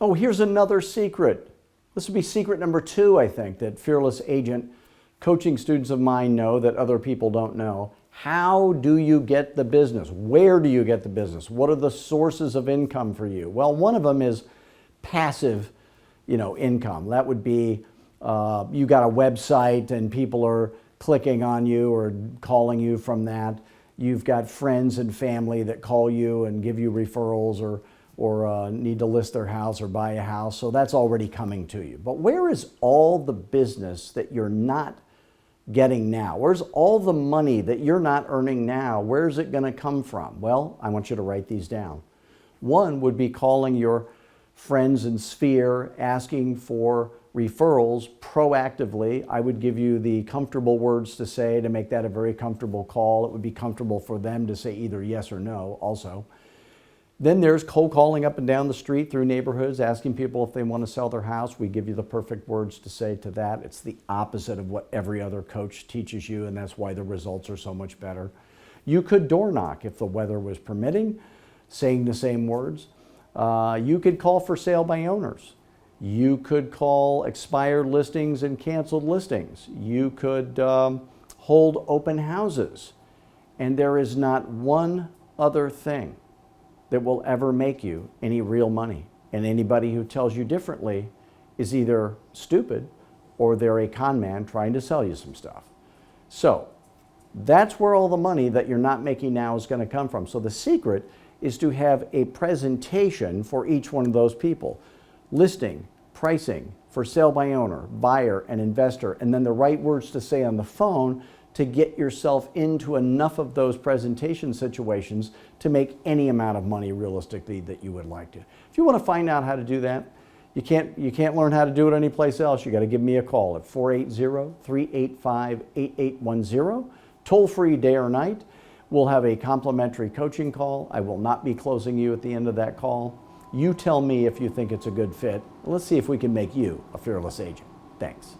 Oh, here's another secret. This would be secret number 2, I think, that fearless agent coaching students of mine know that other people don't know. How do you get the business? Where do you get the business? What are the sources of income for you? Well, one of them is passive, income. That would be you got a website and people are clicking on you or calling you from that. You've got friends and family that call you and give you referrals or need to list their house or buy a house. So that's already coming to you. But where is all the business that you're not getting now? Where's all the money that you're not earning now? Where's it going to come from? Well, I want you to write these down. One would be calling your friends and sphere, asking for referrals proactively. I would give you the comfortable words to say to make that a very comfortable call. It would be comfortable for them to say either yes or no also. Then there's cold calling up and down the street through neighborhoods, asking people if they want to sell their house. We give you the perfect words to say to that. It's the opposite of what every other coach teaches you, and that's why the results are so much better. You could door knock if the weather was permitting, saying the same words. You could call for sale by owners. You could call expired listings and canceled listings. You could hold open houses. And there is not one other thing that will ever make you any real money. And anybody who tells you differently is either stupid or they're a con man trying to sell you some stuff. So that's where all the money that you're not making now is going to come from. So the secret is to have a presentation for each one of those people. Listing, pricing, for sale by owner, buyer, and investor, and then the right words to say on the phone to get yourself into enough of those presentation situations to make any amount of money realistically that you would like to. If you want to find out how to do that, you can't learn how to do it anyplace else. You got to give me a call at 480-385-8810, toll free day or night. We'll have a complimentary coaching call. I will not be closing you at the end of that call. You tell me if you think it's a good fit. Let's see if we can make you a fearless agent. Thanks.